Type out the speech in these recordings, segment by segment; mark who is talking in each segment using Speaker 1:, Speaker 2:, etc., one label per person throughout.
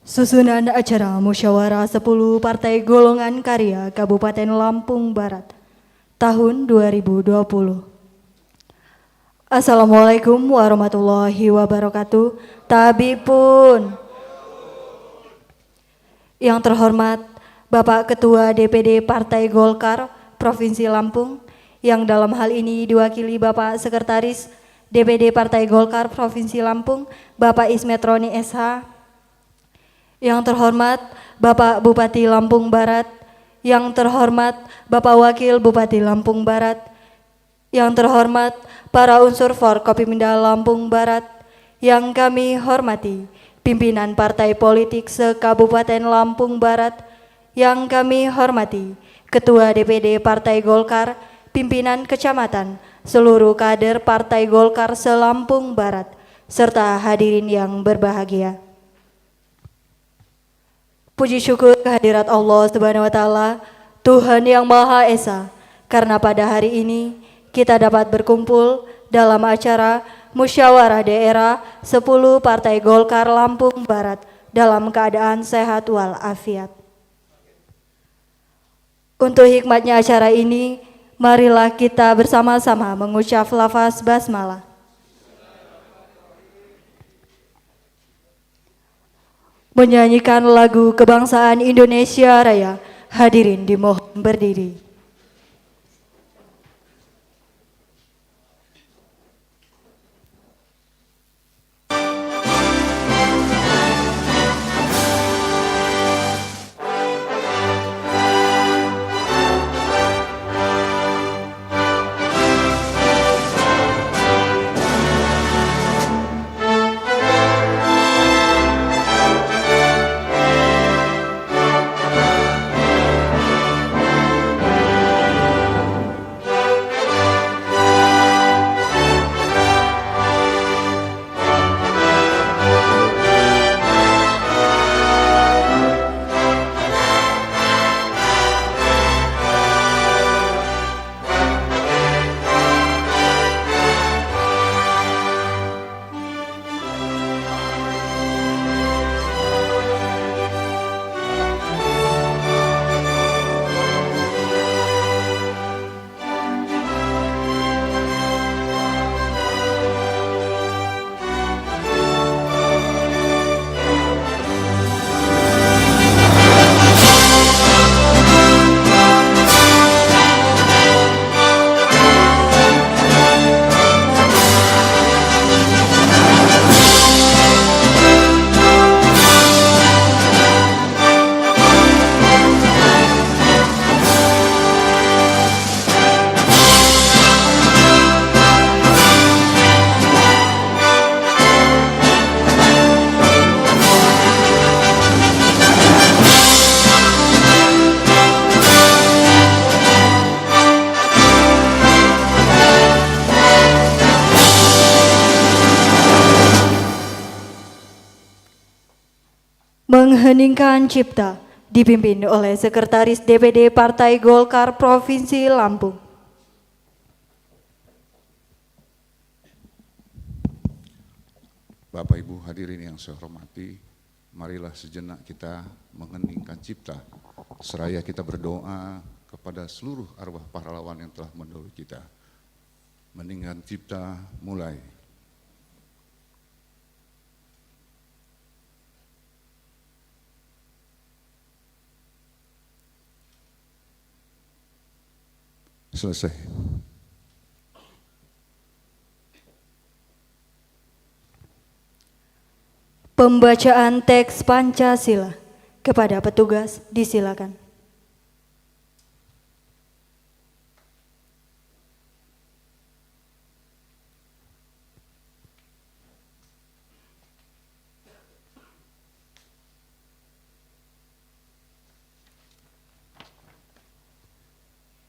Speaker 1: Susunan acara Musyawarah 10 Partai Golongan Karya Kabupaten Lampung Barat tahun 2020. Assalamualaikum warahmatullahi wabarakatuh. Tabipun. Yang terhormat Bapak Ketua DPD Partai Golkar Provinsi Lampung, yang dalam hal ini diwakili Bapak Sekretaris DPD Partai Golkar Provinsi Lampung, Bapak Ismet Roni SH. Yang terhormat Bapak Bupati Lampung Barat, yang terhormat Bapak Wakil Bupati Lampung Barat, yang terhormat para unsur Forkopimda Lampung Barat, yang kami hormati pimpinan partai politik se-Kabupaten Lampung Barat, yang kami hormati Ketua DPD Partai Golkar, pimpinan kecamatan, seluruh kader Partai Golkar se-Lampung Barat, serta hadirin yang berbahagia. Puji syukur kehadirat Allah Subhanahu wa Ta'ala, Tuhan yang Maha Esa, karena pada hari ini kita dapat berkumpul dalam acara Musyawarah Daerah 10 Partai Golkar Lampung Barat dalam keadaan sehat walafiat. Untuk hikmatnya acara ini, marilah kita bersama-sama mengucap lafaz basmalah. Menyanyikan lagu kebangsaan Indonesia Raya. Hadirin dimohon berdiri. Mengheningkan cipta dipimpin oleh Sekretaris DPD Partai Golkar Provinsi Lampung.
Speaker 2: Bapak Ibu hadirin yang saya hormati, marilah sejenak kita mengheningkan cipta seraya kita berdoa kepada seluruh arwah pahlawan yang telah mendahului kita. Meninggalkan cipta mulai. Selesai.
Speaker 1: Pembacaan teks Pancasila kepada petugas disilakan.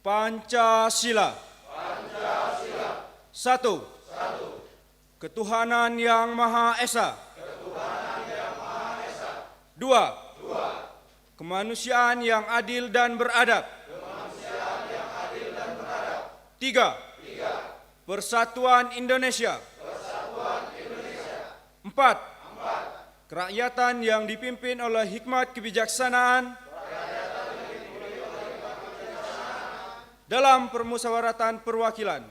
Speaker 3: Pancasila. Satu. Ketuhanan yang Maha Esa. Dua. Kemanusiaan yang adil dan beradab. Tiga. Persatuan Indonesia. Empat. Kerakyatan yang dipimpin oleh hikmat kebijaksanaan dalam permusyawaratan perwakilan.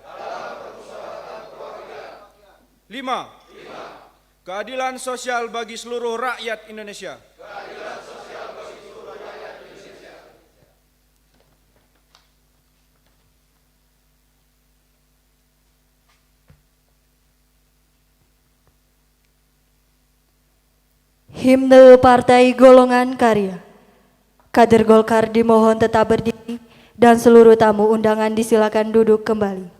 Speaker 3: 5. Keadilan sosial bagi seluruh rakyat Indonesia.
Speaker 1: Himne Partai Golongan Karya. Kader Golkar dimohon tetap berdiri dan seluruh tamu undangan disilakan duduk kembali.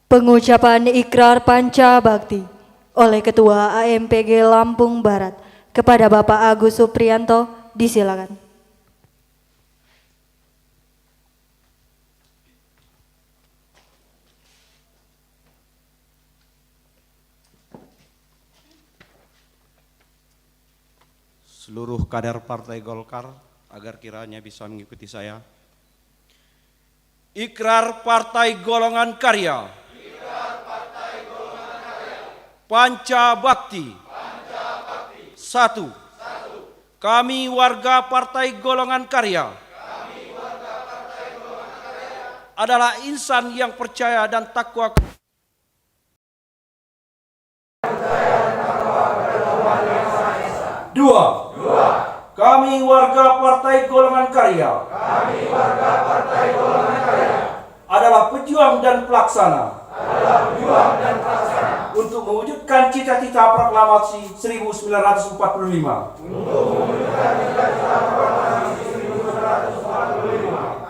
Speaker 1: Pengucapan ikrar panca bakti oleh Ketua AMPG Lampung Barat kepada Bapak Agus Supriyanto, disilakan.
Speaker 4: Seluruh kader Partai Golkar agar kiranya bisa mengikuti saya. Ikrar Partai Golongan Karya. Panca Bakti. 1. Kami warga Partai Golongan Karya adalah insan yang percaya dan takwa. 2. Kami warga Partai Golongan Karya adalah pejuang dan pelaksana untuk mewujudkan cita-cita proklamasi 1945.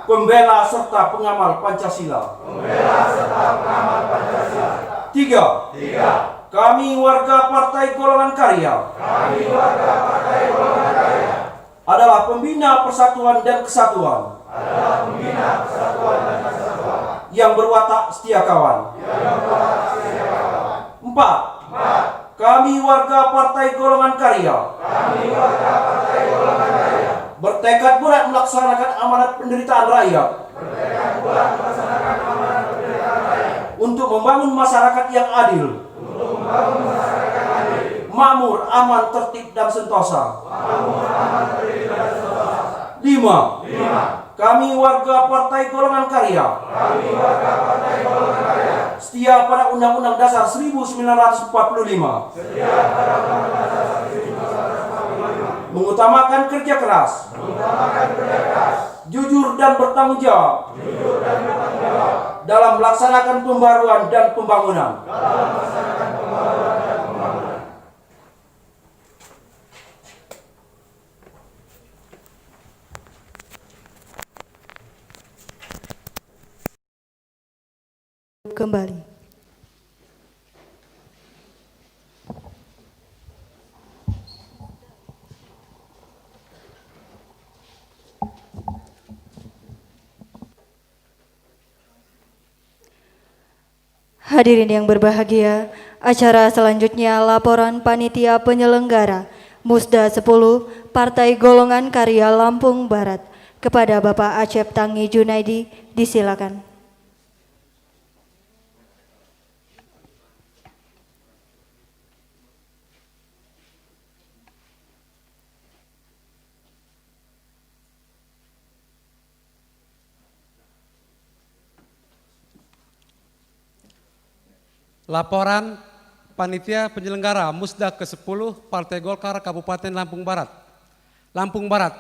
Speaker 4: Pembela serta pengamal Pancasila. 3. Kami warga Partai Golongan Karya adalah pembina persatuan dan kesatuan yang berwatak setia kawan. 4. Kami warga Partai Golongan Karya bertekad bulat melaksanakan amanat penderitaan rakyat untuk membangun masyarakat yang adil, makmur, aman, tertib, dan sentosa. 5. Kami warga Partai Golongan Karya setia pada Undang-Undang Dasar 1945, mengutamakan kerja keras, jujur dan bertanggung jawab dalam melaksanakan pembaruan dan pembangunan.
Speaker 1: Kembali. Hadirin yang berbahagia, acara selanjutnya laporan panitia penyelenggara Musda 10 Partai Golongan Karya Lampung Barat. Kepada Bapak Acep Tangi Junaidi, disilakan.
Speaker 5: Laporan Panitia Penyelenggara Musda ke-10 Partai Golkar Kabupaten Lampung Barat. Lampung Barat,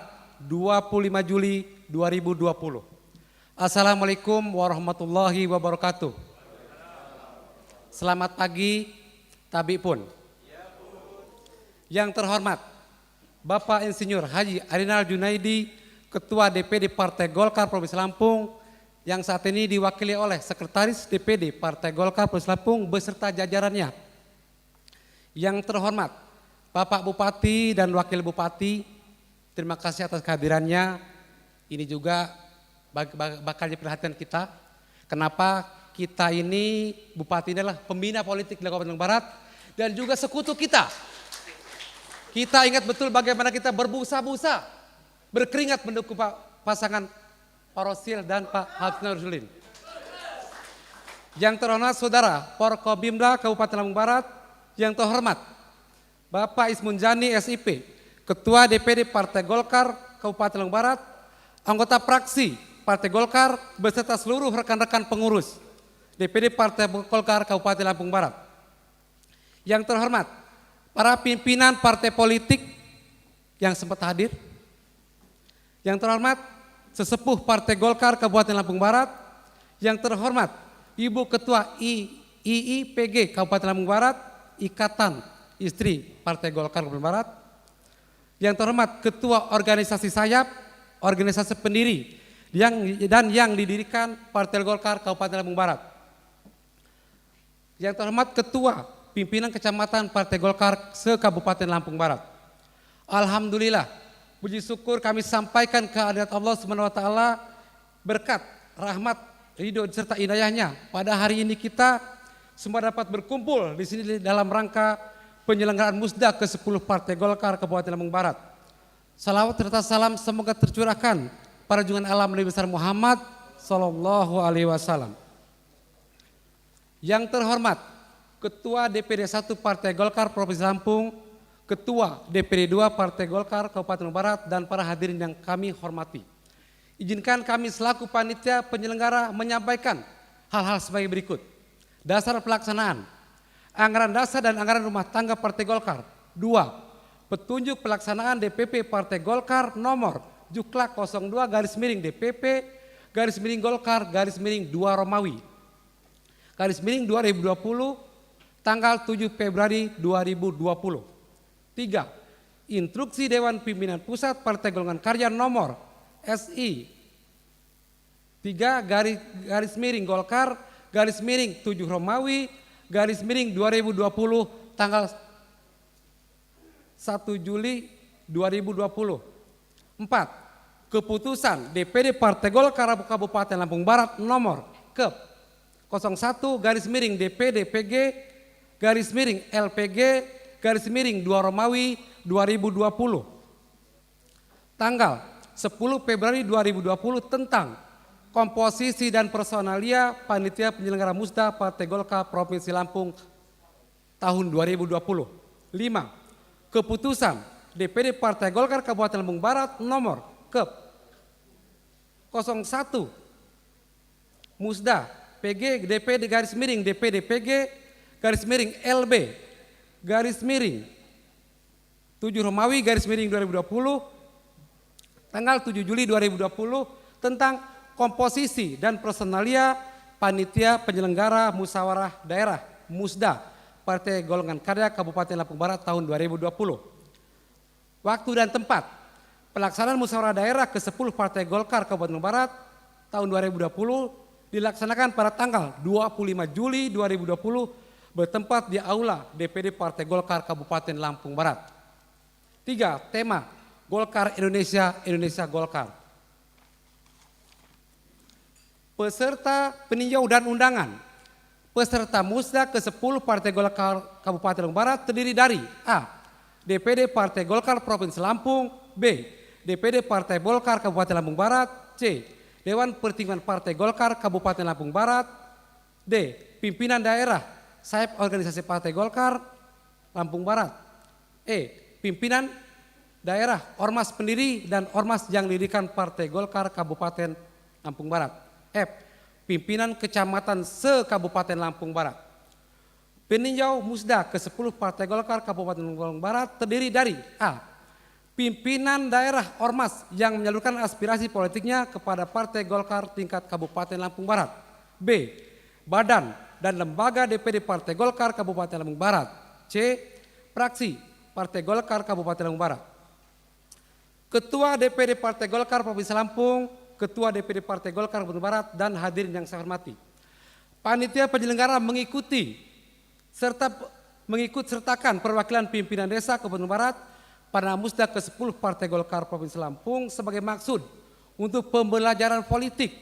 Speaker 5: 25 Juli 2020. Assalamualaikum warahmatullahi wabarakatuh. Selamat pagi, Tabi pun. Yang terhormat, Bapak Insinyur Haji Arinal Junaidi, Ketua DPD Partai Golkar Provinsi Lampung, yang saat ini diwakili oleh Sekretaris DPD Partai Golkar Provinsi Lampung beserta jajarannya. Yang terhormat, Bapak Bupati dan Wakil Bupati, terima kasih atas kehadirannya. Ini juga bakal jadi perhatian kita. Kenapa kita ini, Bupati ini adalah pembina politik di Kabupaten Barat dan juga sekutu kita. Kita ingat betul bagaimana kita berbusa-busa, berkeringat mendukung pasangan Pak Rosil dan Pak Hafnur Rasulin. Yang terhormat Saudara Porkobimda Kabupaten Lampung Barat, yang terhormat Bapak Ismunjani SIP, Ketua DPD Partai Golkar Kabupaten Lampung Barat, anggota fraksi Partai Golkar beserta seluruh rekan-rekan pengurus DPD Partai Golkar Kabupaten Lampung Barat. Yang terhormat para pimpinan partai politik yang sempat hadir. Yang terhormat Sesepuh Partai Golkar Kabupaten Lampung Barat, yang terhormat Ibu Ketua IIPG Kabupaten Lampung Barat, Ikatan Istri Partai Golkar Kabupaten Barat, yang terhormat Ketua Organisasi Sayap, organisasi pendiri yang didirikan Partai Golkar Kabupaten Lampung Barat, yang terhormat Ketua Pimpinan Kecamatan Partai Golkar se-Kabupaten Lampung Barat. Alhamdulillah, puji syukur kami sampaikan kehadirat Allah SWT berkat rahmat, ridho serta inayahnya. Pada hari ini kita semua dapat berkumpul di sini dalam rangka penyelenggaraan Musda ke-10 Partai Golkar Kabupaten Lampung Barat. Salawat serta salam semoga tercurahkan pada junjungan alam Nabi besar Muhammad Sallallahu Alaihi Wasallam. Yang terhormat Ketua DPD 1 Partai Golkar Provinsi Lampung, Ketua DPD 2 Partai Golkar Kabupaten Lampung Barat, dan para hadirin yang kami hormati. Izinkan kami selaku panitia penyelenggara menyampaikan hal-hal sebagai berikut. Dasar pelaksanaan, anggaran dasar dan anggaran rumah tangga Partai Golkar. 2. Petunjuk pelaksanaan DPP Partai Golkar nomor Juklak 02/DPP Golkar _2 Romawi _2020 tanggal 7 Februari 2020. 3. Instruksi Dewan Pimpinan Pusat Partai Golongan Karya nomor SI 3 Golkar _7 Romawi _2020 tanggal 1 Juli 2020. 4. Keputusan DPD Partai Golkar Kabupaten Lampung Barat nomor ke 01/DPD-PG LPG _2 Romawi 2020 tanggal 10 Februari 2020 tentang komposisi dan personalia panitia penyelenggara Musda Partai Golkar Provinsi Lampung tahun 2020. 5. Keputusan DPD Partai Golkar Kabupaten Lampung Barat nomor ke 01 Musda PG DPD DPD-PG LB _7 Romawi _2020 tanggal 7 Juli 2020 tentang komposisi dan personalia panitia penyelenggara musyawarah daerah Musda Partai Golongan Karya Kabupaten Lampung Barat tahun 2020. Waktu dan tempat pelaksanaan musyawarah daerah ke-10 Partai Golkar Kabupaten Lampung Barat tahun 2020 dilaksanakan pada tanggal 25 Juli 2020 bertempat di Aula DPD Partai Golkar Kabupaten Lampung Barat. 3. Tema Golkar Indonesia, Indonesia Golkar. Peserta peninjau dan undangan. Peserta Musda ke-10 Partai Golkar Kabupaten Lampung Barat terdiri dari A. DPD Partai Golkar Provinsi Lampung. B. DPD Partai Golkar Kabupaten Lampung Barat. C. Dewan Pertimbangan Partai Golkar Kabupaten Lampung Barat. D. Pimpinan daerah sayap organisasi Partai Golkar Lampung Barat. E. Pimpinan daerah ormas pendiri dan ormas yang didirikan Partai Golkar Kabupaten Lampung Barat. F. Pimpinan kecamatan se-Kabupaten Lampung Barat. Peninjau Musda ke-10 Partai Golkar Kabupaten Lampung Barat terdiri dari A. Pimpinan daerah ormas yang menyalurkan aspirasi politiknya kepada Partai Golkar tingkat Kabupaten Lampung Barat. B. Badan dan lembaga DPD Partai Golkar Kabupaten Lampung Barat. C. Praksi Partai Golkar Kabupaten Lampung Barat. Ketua DPD Partai Golkar Provinsi Lampung, Ketua DPD Partai Golkar Kabupaten Barat, dan hadirin yang saya hormati. Panitia penyelenggara sertakan perwakilan pimpinan desa Kabupaten Barat pada Musda ke-10 Partai Golkar Provinsi Lampung sebagai maksud untuk pembelajaran politik.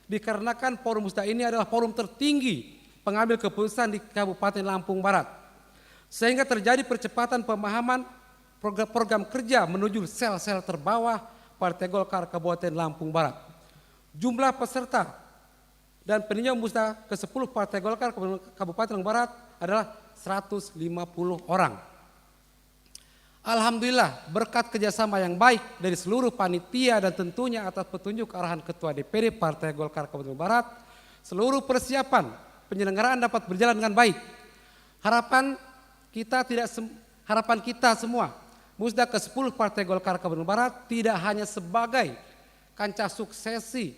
Speaker 5: Dikarenakan forum Musda ini adalah forum tertinggi pengambil keputusan di Kabupaten Lampung Barat. Sehingga terjadi percepatan pemahaman program kerja menuju sel-sel terbawah Partai Golkar Kabupaten Lampung Barat. Jumlah peserta dan peninjau Musda ke-10 Partai Golkar Kabupaten Lampung Barat adalah 150 orang. Alhamdulillah berkat kerjasama yang baik dari seluruh panitia dan tentunya atas petunjuk arahan Ketua DPD Partai Golkar Kabupaten Barat, seluruh persiapan penyelenggaraan dapat berjalan dengan baik. Harapan kita semua, Musda ke-10 Partai Golkar Kabupaten Barat tidak hanya sebagai kancah suksesi,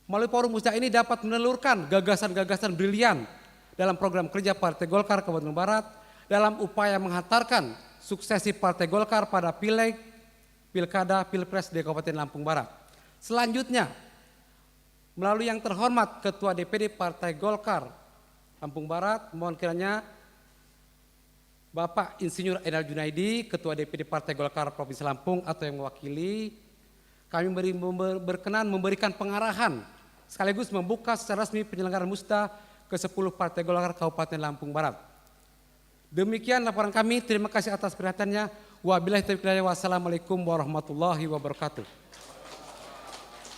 Speaker 5: melalui forum Musda ini dapat menelurkan gagasan-gagasan brilian dalam program kerja Partai Golkar Kabupaten Barat dalam upaya menghantarkan suksesi Partai Golkar pada pileg, pilkada, pilpres di Kabupaten Lampung Barat. Selanjutnya, melalui yang terhormat Ketua DPD Partai Golkar Lampung Barat, mohon kiranya Bapak Insinyur Ainal Junaidi, Ketua DPD Partai Golkar Provinsi Lampung atau yang mewakili, kami berkenan memberikan pengarahan sekaligus membuka secara resmi penyelenggaraan Musda ke-10 Partai Golkar Kabupaten Lampung Barat. Demikian laporan kami, terima kasih atas perhatiannya. Wabillahi taufiq wal hidayah. Wassalamualaikum warahmatullahi wabarakatuh.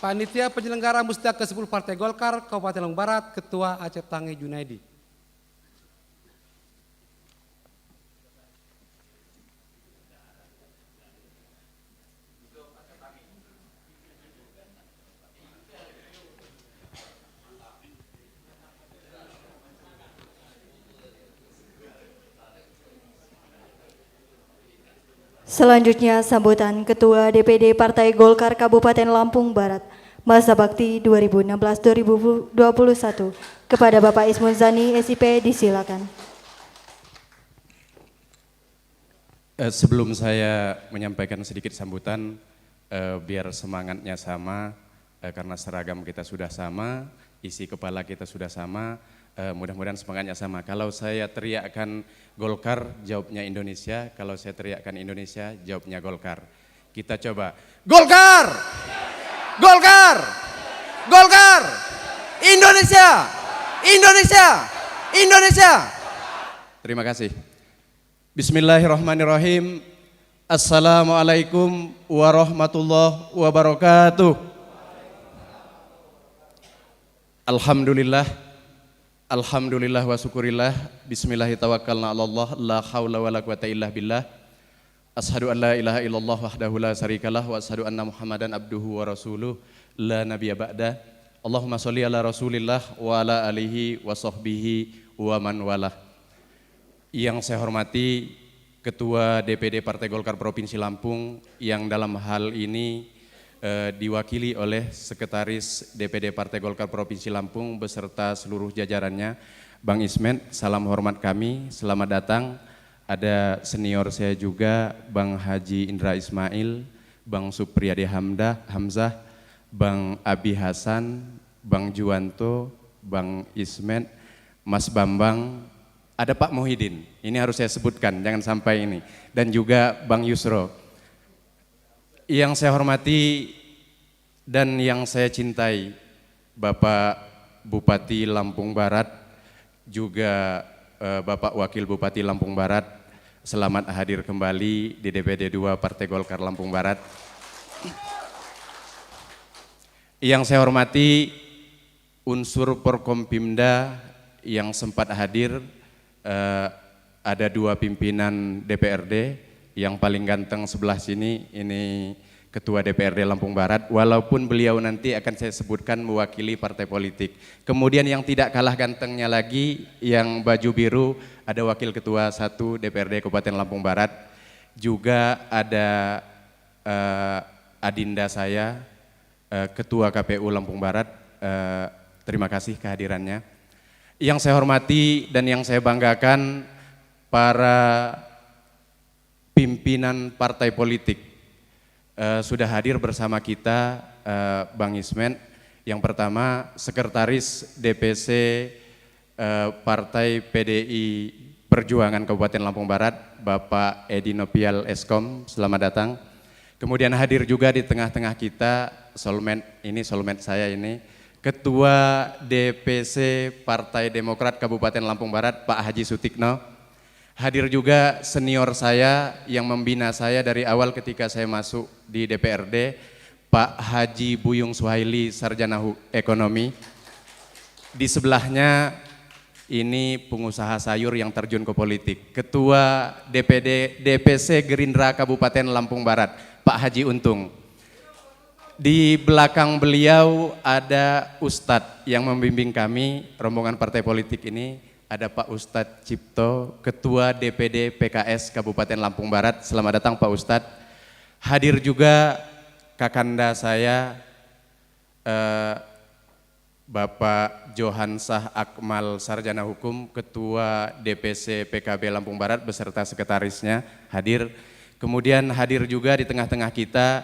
Speaker 5: Panitia penyelenggara Musda ke-10 Partai Golkar Kabupaten Lampung Barat, Ketua Acep Tange Junaidi.
Speaker 1: Selanjutnya sambutan Ketua DPD Partai Golkar Kabupaten Lampung Barat masa bakti 2016-2021 kepada Bapak Ismun Zani SIP, disilakan.
Speaker 6: Sebelum saya menyampaikan sedikit sambutan, biar semangatnya sama, karena seragam kita sudah sama, isi kepala kita sudah sama, mudah-mudahan semangatnya sama. Kalau saya teriakkan Golkar, jawabnya Indonesia. Kalau saya teriakkan Indonesia, jawabnya Golkar. Kita coba. Golkar! Golkar! Golkar! Indonesia! Indonesia! Indonesia! Terima kasih. Bismillahirrahmanirrahim. Assalamualaikum warahmatullahi wabarakatuh. Alhamdulillah. Alhamdulillah wa syukurillah. Bismillahi tawakkalna 'alallah, la haula wala quwata illa billah. Asyhadu an la ilaha illallah wahdahu la syarikalah wa asyhadu anna Muhammadan abduhu wa rasuluh la nabiyya ba'da. Allahumma sholli ala Rasulillah wa ala alihi wa sahbihi wa man walah. Yang saya hormati Ketua DPD Partai Golkar Provinsi Lampung yang dalam hal ini diwakili oleh Sekretaris DPD Partai Golkar Provinsi Lampung beserta seluruh jajarannya, Bang Ismet, salam hormat kami, selamat datang. Ada senior saya juga, Bang Haji Indra Ismail, Bang Supriyadi Hamzah, Bang Abi Hasan, Bang Juwanto, Bang Ismet, Mas Bambang, ada Pak Muhyiddin, ini harus saya sebutkan, jangan sampai ini, dan juga Bang Yusro. Yang saya hormati dan yang saya cintai, Bapak Bupati Lampung Barat, juga Bapak Wakil Bupati Lampung Barat, selamat hadir kembali di DPD 2 Partai Golkar Lampung Barat. Yang saya hormati unsur Porkompimda yang sempat hadir, ada 2 pimpinan DPRD, yang paling ganteng sebelah sini ini Ketua DPRD Lampung Barat, walaupun beliau nanti akan saya sebutkan mewakili partai politik. Kemudian yang tidak kalah gantengnya lagi, yang baju biru, ada Wakil Ketua 1 DPRD Kabupaten Lampung Barat, juga ada adinda saya, Ketua KPU Lampung Barat, terima kasih kehadirannya. Yang saya hormati dan yang saya banggakan, para pimpinan partai politik. Sudah hadir bersama kita Bang Ismen. Yang pertama Sekretaris DPC Partai PDI Perjuangan Kabupaten Lampung Barat, Bapak Edi Nopial Eskom, selamat datang. Kemudian hadir juga di tengah-tengah kita, soulmate saya ini, Ketua DPC Partai Demokrat Kabupaten Lampung Barat, Pak Haji Sutikno. Hadir juga senior saya yang membina saya dari awal ketika saya masuk di DPRD, Pak Haji Buyung Suhaili, Sarjana Ekonomi. Di sebelahnya ini pengusaha sayur yang terjun ke politik, Ketua DPC Gerindra Kabupaten Lampung Barat, Pak Haji Untung. Di belakang beliau ada Ustadz yang membimbing kami, rombongan partai politik ini. Ada Pak Ustadz Cipto, Ketua DPD PKS Kabupaten Lampung Barat. Selamat datang Pak Ustadz. Hadir juga kakanda saya, Bapak Johansah Akmal, Sarjana Hukum, Ketua DPC PKB Lampung Barat beserta sekretarisnya hadir. Kemudian hadir juga di tengah-tengah kita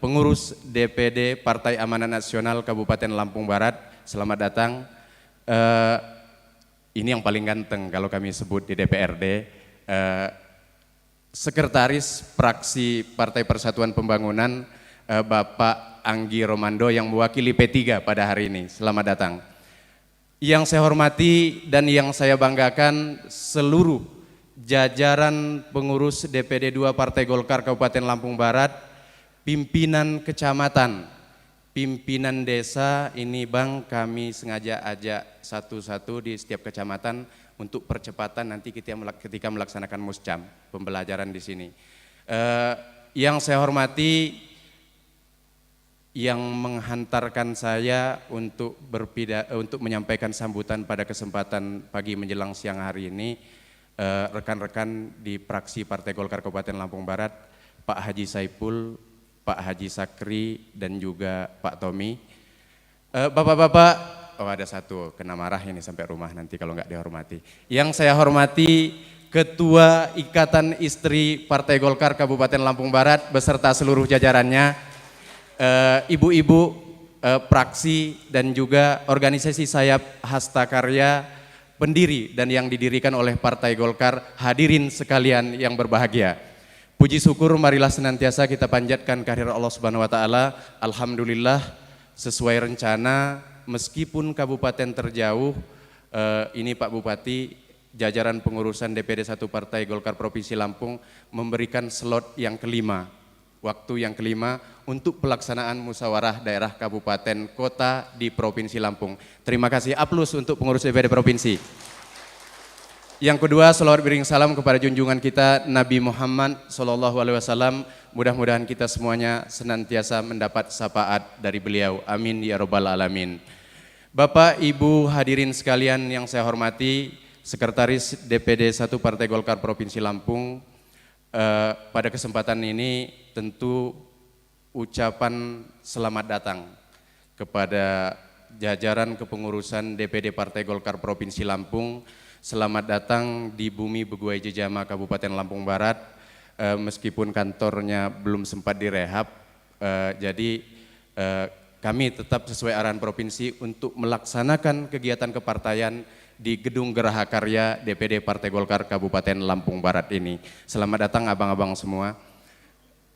Speaker 6: pengurus DPD Partai Amanat Nasional Kabupaten Lampung Barat. Selamat datang. Ini yang paling ganteng kalau kami sebut di DPRD, Sekretaris Fraksi Partai Persatuan Pembangunan, Bapak Anggi Romando yang mewakili P3 pada hari ini. Selamat datang. Yang saya hormati dan yang saya banggakan, seluruh jajaran pengurus DPD 2 Partai Golkar Kabupaten Lampung Barat, pimpinan kecamatan, pimpinan desa, ini Bang, kami sengaja ajak satu-satu di setiap kecamatan untuk percepatan nanti ketika melaksanakan muscam, pembelajaran di sini. Yang saya hormati, yang menghantarkan saya untuk menyampaikan sambutan pada kesempatan pagi menjelang siang hari ini, rekan-rekan di fraksi Partai Golkar Kabupaten Lampung Barat, Pak Haji Saipul, Pak Haji Sakri, dan juga Pak Tommy. Bapak-bapak, oh ada satu, kena marah ini sampai rumah nanti kalau nggak dihormati. Yang saya hormati, Ketua Ikatan Istri Partai Golkar Kabupaten Lampung Barat beserta seluruh jajarannya, ibu-ibu praksi dan juga organisasi sayap Hasta Karya, pendiri dan yang didirikan oleh Partai Golkar, hadirin sekalian yang berbahagia. Puji syukur marilah senantiasa kita panjatkan kehadirat Allah Subhanahu wa taala. Alhamdulillah sesuai rencana, meskipun kabupaten terjauh, ini Pak Bupati, jajaran pengurusan DPD 1 Partai Golkar Provinsi Lampung memberikan slot yang kelima, waktu yang kelima untuk pelaksanaan musyawarah daerah kabupaten kota di Provinsi Lampung. Terima kasih, aplaus untuk pengurus DPD Provinsi. Yang kedua, selawat bering salam kepada junjungan kita Nabi Muhammad SAW. Mudah-mudahan kita semuanya senantiasa mendapat syafaat dari beliau. Amin ya robbal alamin. Bapak, Ibu, hadirin sekalian yang saya hormati, Sekretaris DPD 1 Partai Golkar Provinsi Lampung, pada kesempatan ini tentu ucapan selamat datang kepada jajaran kepengurusan DPD Partai Golkar Provinsi Lampung. Selamat datang di bumi Beguai Jejama Kabupaten Lampung Barat, meskipun kantornya belum sempat direhab, jadi kami tetap sesuai arahan provinsi untuk melaksanakan kegiatan kepartaian di Gedung Geraha Karya DPD Partai Golkar Kabupaten Lampung Barat ini. Selamat datang abang-abang semua.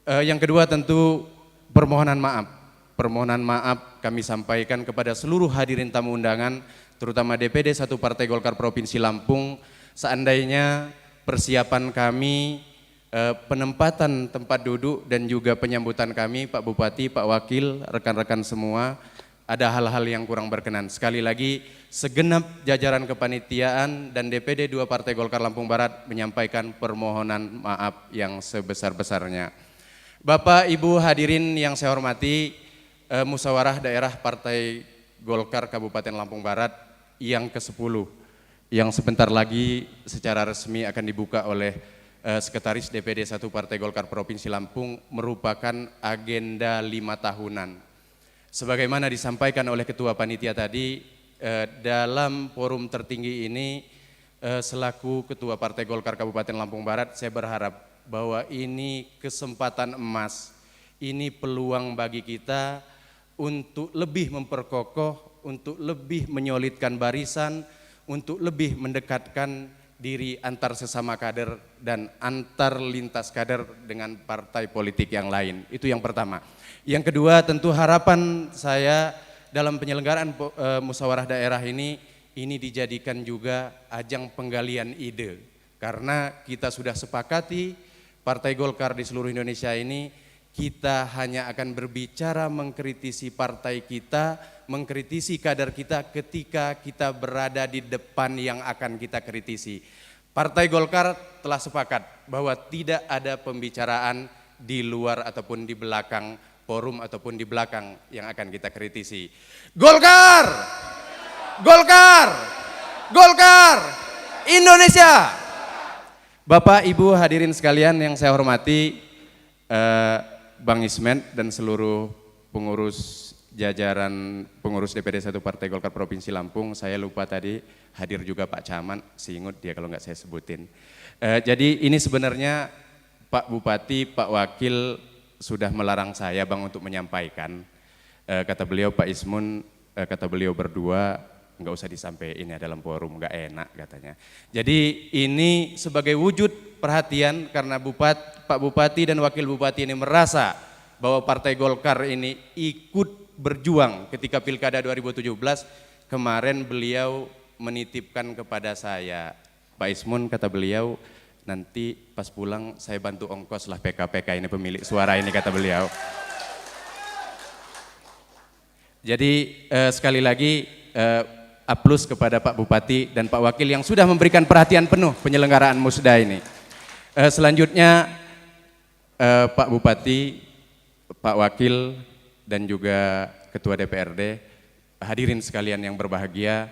Speaker 6: Yang kedua tentu permohonan maaf, permohonan maaf kami sampaikan kepada seluruh hadirin tamu undangan, terutama DPD 1 Partai Golkar Provinsi Lampung. Seandainya persiapan kami, penempatan tempat duduk dan juga penyambutan kami, Pak Bupati, Pak Wakil, rekan-rekan semua, ada hal-hal yang kurang berkenan. Sekali lagi, segenap jajaran kepanitiaan dan DPD 2 Partai Golkar Lampung Barat menyampaikan permohonan maaf yang sebesar-besarnya. Bapak, Ibu hadirin yang saya hormati, Musyawarah Daerah Partai Golkar Kabupaten Lampung Barat yang ke-10, yang sebentar lagi secara resmi akan dibuka oleh Sekretaris DPD 1 Partai Golkar Provinsi Lampung, merupakan agenda 5 tahunan. Sebagaimana disampaikan oleh Ketua Panitia tadi, dalam forum tertinggi ini selaku Ketua Partai Golkar Kabupaten Lampung Barat, saya berharap bahwa ini kesempatan emas, ini peluang bagi kita untuk lebih memperkokoh, untuk lebih menyolidkan barisan, untuk lebih mendekatkan diri antar sesama kader dan antar lintas kader dengan partai politik yang lain. Itu yang pertama. Yang kedua, tentu harapan saya dalam penyelenggaraan musyawarah daerah ini dijadikan juga ajang penggalian ide. Karena kita sudah sepakati Partai Golkar di seluruh Indonesia ini, kita hanya akan berbicara mengkritisi partai kita, mengkritisi kader kita ketika kita berada di depan yang akan kita kritisi. Partai Golkar telah sepakat bahwa tidak ada pembicaraan di luar ataupun di belakang forum ataupun di belakang yang akan kita kritisi. Golkar! Golkar! Golkar! Indonesia! Bapak, Ibu hadirin sekalian yang saya hormati, Bang Ismet dan seluruh pengurus jajaran pengurus DPD 1 Partai Golkar Provinsi Lampung, saya lupa tadi hadir juga Pak Camat, singut dia kalau nggak saya sebutin. Jadi ini sebenarnya Pak Bupati, Pak Wakil sudah melarang saya Bang untuk menyampaikan. Kata beliau, Pak Ismun, kata beliau berdua, nggak usah disampaikan ya dalam forum, nggak enak katanya. Jadi ini sebagai wujud perhatian karena Pak Bupati dan Wakil Bupati ini merasa bahwa Partai Golkar ini ikut berjuang ketika Pilkada 2017, kemarin beliau menitipkan kepada saya, Pak Ismun, kata beliau, nanti pas pulang saya bantu ongkos lah PK-PK ini pemilik suara ini, kata beliau. Jadi sekali lagi aplaus kepada Pak Bupati dan Pak Wakil yang sudah memberikan perhatian penuh penyelenggaraan musda ini. Selanjutnya Pak Bupati, Pak Wakil dan juga Ketua DPRD, hadirin sekalian yang berbahagia,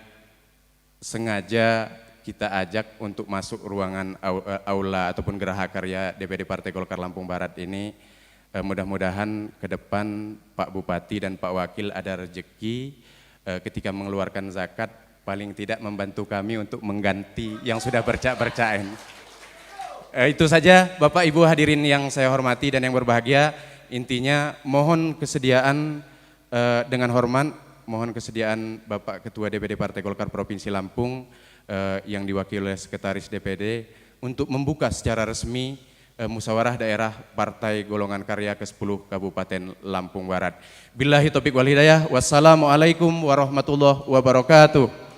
Speaker 6: sengaja kita ajak untuk masuk ruangan aula ataupun geraha karya DPD Partai Golkar Lampung Barat ini. Mudah-mudahan ke depan Pak Bupati dan Pak Wakil ada rezeki ketika mengeluarkan zakat, paling tidak membantu kami untuk mengganti yang sudah bercak-bercak ini. Itu saja Bapak Ibu hadirin yang saya hormati dan yang berbahagia. Intinya mohon kesediaan dengan hormat, mohon kesediaan Bapak Ketua DPD Partai Golkar Provinsi Lampung yang diwakili oleh Sekretaris DPD untuk membuka secara resmi musyawarah daerah Partai Golongan Karya ke-10 Kabupaten Lampung Barat. Billahi taufiq wal hidayah. Wassalamualaikum warahmatullahi wabarakatuh.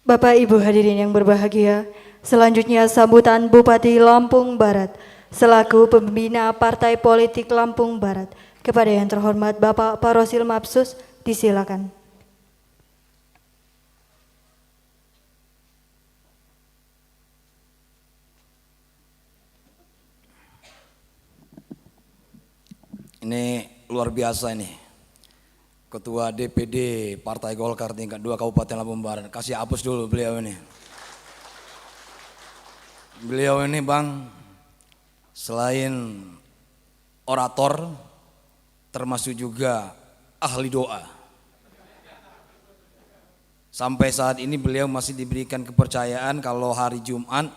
Speaker 1: Bapak Ibu hadirin yang berbahagia, selanjutnya sambutan Bupati Lampung Barat selaku pembina Partai Politik Lampung Barat. Kepada yang terhormat Bapak Parosil Mapsus, disilakan.
Speaker 7: Ini luar biasa ini. Ketua DPD Partai Golkar tingkat 2 Kabupaten Lampung Barat. Kasih hapus dulu beliau ini. Beliau ini Bang, selain orator, termasuk juga ahli doa. Sampai saat ini beliau masih diberikan kepercayaan kalau hari Jumat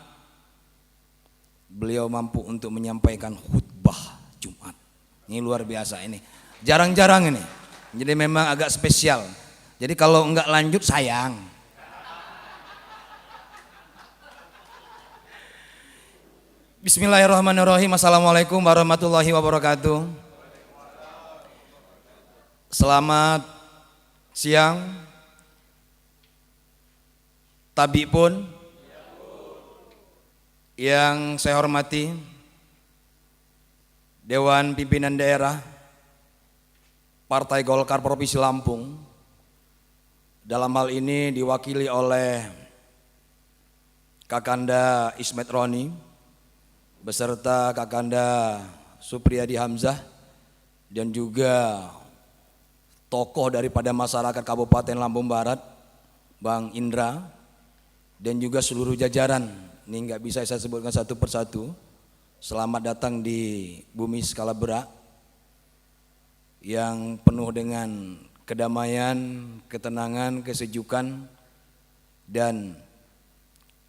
Speaker 7: beliau mampu untuk menyampaikan khutbah Jumat. Ini luar biasa ini. Jarang-jarang ini. Jadi memang agak spesial. Jadi kalau enggak lanjut sayang. Bismillahirrahmanirrahim. Assalamualaikum warahmatullahi wabarakatuh. Selamat siang. Tabi pun yang saya hormati Dewan Pimpinan Daerah Partai Golkar Provinsi Lampung, dalam hal ini diwakili oleh Kakanda Ismet Roni beserta Kakanda Supriyadi Hamzah dan juga tokoh daripada masyarakat Kabupaten Lampung Barat, Bang Indra, dan juga seluruh jajaran. Ini nggak bisa saya sebutkan satu persatu. Selamat datang di bumi skala berak yang penuh dengan kedamaian, ketenangan, kesejukan, dan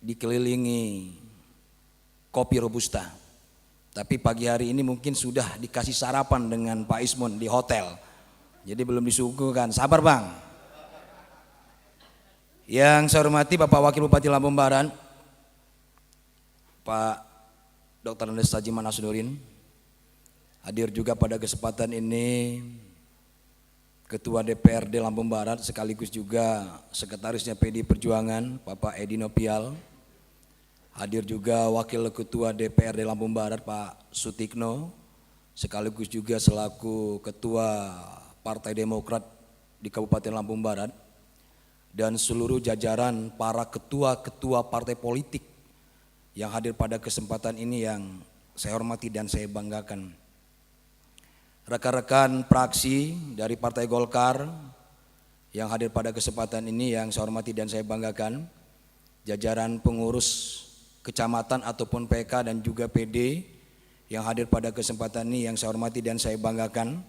Speaker 7: dikelilingi kopi robusta. Tapi pagi hari ini mungkin sudah dikasih sarapan dengan Pak Ismun di hotel. Jadi belum disuguhkan. Sabar Bang. Yang saya hormati Bapak Wakil Bupati Lampung Barat, Pak Dr. Andes Sajiman Asnurin. Hadir juga pada kesempatan ini Ketua DPRD Lampung Barat sekaligus juga Sekretarisnya PD Perjuangan Bapak Edi Nopial. Hadir juga Wakil Ketua DPRD Lampung Barat Pak Sutikno, sekaligus juga selaku Ketua Partai Demokrat di Kabupaten Lampung Barat, dan seluruh jajaran para ketua-ketua partai politik yang hadir pada kesempatan ini yang saya hormati dan saya banggakan. Rekan-rekan praksi dari Partai Golkar yang hadir pada kesempatan ini yang saya hormati dan saya banggakan, jajaran pengurus kecamatan ataupun PK dan juga PD yang hadir pada kesempatan ini yang saya hormati dan saya banggakan,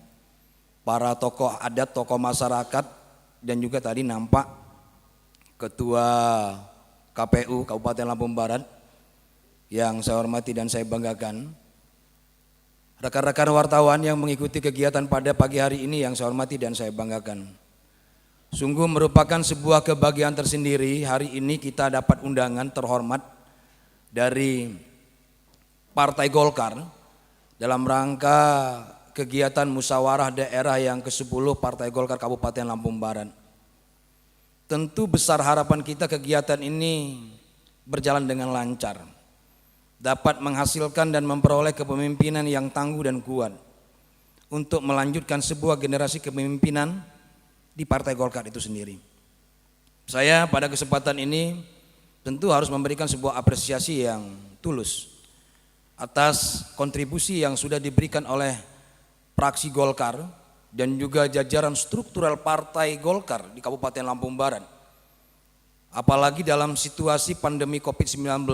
Speaker 7: para tokoh adat, tokoh masyarakat, dan juga tadi nampak Ketua KPU Kabupaten Lampung Barat yang saya hormati dan saya banggakan, rekan-rekan wartawan yang mengikuti kegiatan pada pagi hari ini yang saya hormati dan saya banggakan. Sungguh merupakan sebuah kebahagiaan tersendiri hari ini kita dapat undangan terhormat dari Partai Golkar dalam rangka kegiatan musyawarah daerah yang ke-10 Partai Golkar Kabupaten Lampung Barat. Tentu besar harapan kita kegiatan ini berjalan dengan lancar, dapat menghasilkan dan memperoleh kepemimpinan yang tangguh dan kuat untuk melanjutkan sebuah generasi kepemimpinan di Partai Golkar itu sendiri. Saya pada kesempatan ini tentu harus memberikan sebuah apresiasi yang tulus atas kontribusi yang sudah diberikan oleh praksi Golkar dan juga jajaran struktural Partai Golkar di Kabupaten Lampung Barat. Apalagi dalam situasi pandemi COVID-19,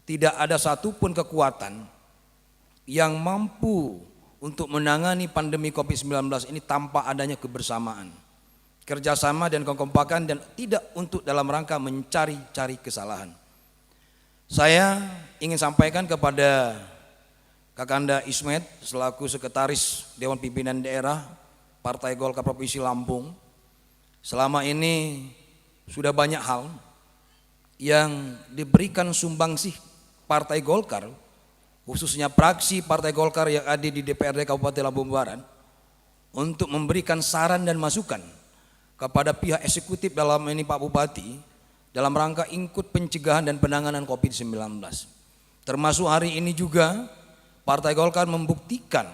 Speaker 7: tidak ada satupun kekuatan yang mampu untuk menangani pandemi COVID-19 ini tanpa adanya kebersamaan, kerjasama dan kekompakan, dan tidak untuk dalam rangka mencari-cari kesalahan. Saya ingin sampaikan kepada Kakanda Ismet selaku Sekretaris Dewan Pimpinan Daerah Partai Golkar Provinsi Lampung, selama ini sudah banyak hal yang diberikan sumbangsih Partai Golkar, khususnya praksi Partai Golkar yang ada di DPRD Kabupaten Lampung Barat, untuk memberikan saran dan masukan kepada pihak eksekutif dalam ini Pak Bupati dalam rangka ikut pencegahan dan penanganan COVID-19. Termasuk hari ini juga Partai Golkar membuktikan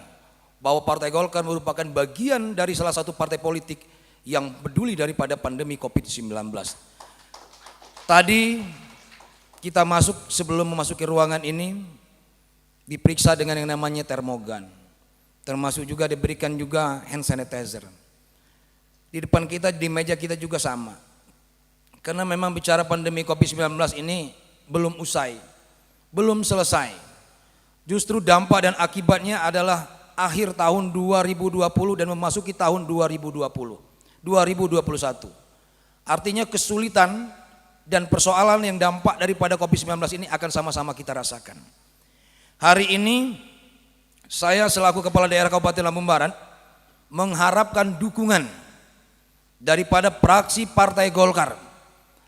Speaker 7: bahwa Partai Golkar merupakan bagian dari salah satu partai politik yang peduli daripada pandemi COVID-19. Tadi kita masuk, sebelum memasuki ruangan ini diperiksa dengan yang namanya termogan, termasuk juga diberikan juga hand sanitizer. Di depan kita, di meja kita juga sama. Karena memang bicara pandemi COVID-19 ini belum usai, belum selesai. Justru dampak dan akibatnya adalah akhir tahun 2020 dan memasuki tahun 2021. Artinya kesulitan dan persoalan yang dampak daripada COVID-19 ini akan sama-sama kita rasakan. Hari ini saya selaku Kepala Daerah Kabupaten Lampung Barat mengharapkan dukungan daripada praksi Partai Golkar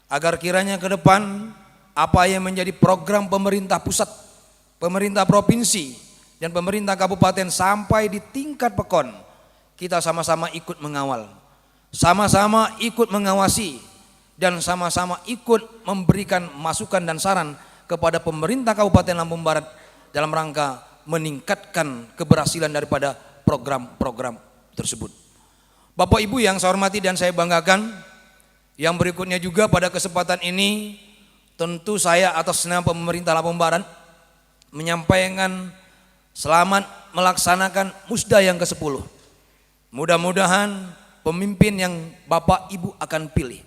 Speaker 7: agar kiranya ke depan apa yang menjadi program pemerintah pusat pemerintah provinsi, dan pemerintah kabupaten sampai di tingkat pekon, kita sama-sama ikut mengawal, sama-sama ikut mengawasi, dan sama-sama ikut memberikan masukan dan saran kepada pemerintah Kabupaten Lampung Barat dalam rangka meningkatkan keberhasilan daripada program-program tersebut. Bapak Ibu yang saya hormati dan saya banggakan, yang berikutnya juga pada kesempatan ini tentu saya atas nama pemerintah Lampung Barat menyampaikan selamat melaksanakan Musda yang ke-10. Mudah-mudahan pemimpin yang Bapak Ibu akan pilih,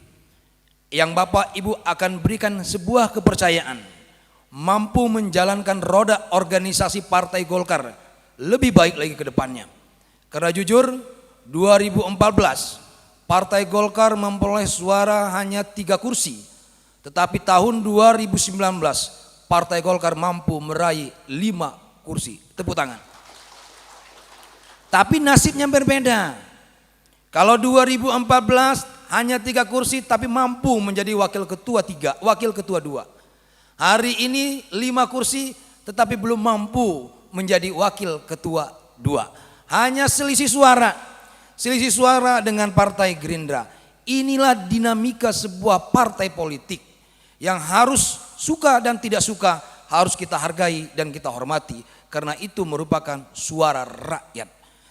Speaker 7: yang Bapak Ibu akan berikan sebuah kepercayaan, mampu menjalankan roda organisasi Partai Golkar lebih baik lagi ke depannya. Karena jujur 2014 Partai Golkar memperoleh suara hanya 3 kursi, tetapi tahun 2019 Partai Golkar mampu meraih 5 kursi. Tepuk tangan. Tapi nasibnya berbeda. Kalau 2014 hanya 3 kursi tapi mampu menjadi wakil ketua 3, wakil ketua 2. Hari ini 5 kursi tetapi belum mampu menjadi wakil ketua 2. Hanya selisih suara dengan Partai Gerindra. Inilah dinamika sebuah partai politik yang harus suka dan tidak suka harus kita hargai dan kita hormati, karena itu merupakan suara rakyat.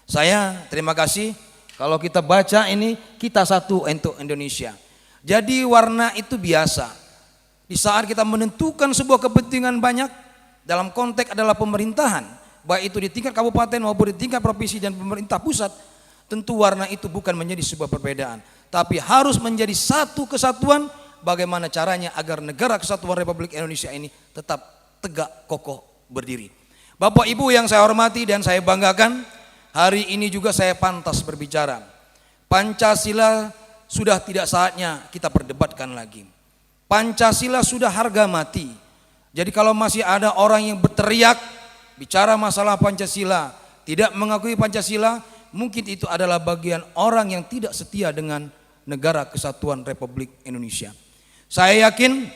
Speaker 7: Saya terima kasih. Kalau kita baca ini, kita satu untuk Indonesia. Jadi warna itu biasa. Di saat kita menentukan sebuah kepentingan banyak, dalam konteks adalah pemerintahan, baik itu di tingkat kabupaten maupun di tingkat provinsi dan pemerintah pusat, tentu warna itu bukan menjadi sebuah perbedaan, tapi harus menjadi satu kesatuan. Bagaimana caranya agar negara kesatuan Republik Indonesia ini tetap tegak kokoh berdiri. Bapak Ibu yang saya hormati dan saya banggakan, hari ini juga saya pantas berbicara. Pancasila sudah tidak saatnya kita perdebatkan lagi. Pancasila sudah harga mati. Jadi kalau masih ada orang yang berteriak bicara masalah Pancasila, tidak mengakui Pancasila, mungkin itu adalah bagian orang yang tidak setia dengan negara kesatuan Republik Indonesia. Saya yakin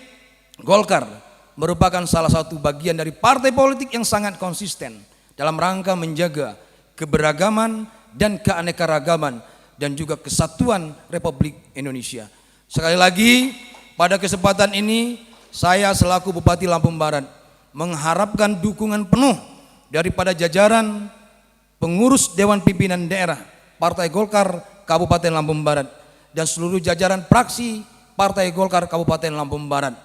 Speaker 7: Golkar merupakan salah satu bagian dari partai politik yang sangat konsisten dalam rangka menjaga keberagaman dan keanekaragaman dan juga kesatuan Republik Indonesia. Sekali lagi pada kesempatan ini saya selaku Bupati Lampung Barat mengharapkan dukungan penuh daripada jajaran pengurus Dewan Pimpinan Daerah Partai Golkar Kabupaten Lampung Barat dan seluruh jajaran fraksi Partai Golkar Kabupaten Lampung Barat.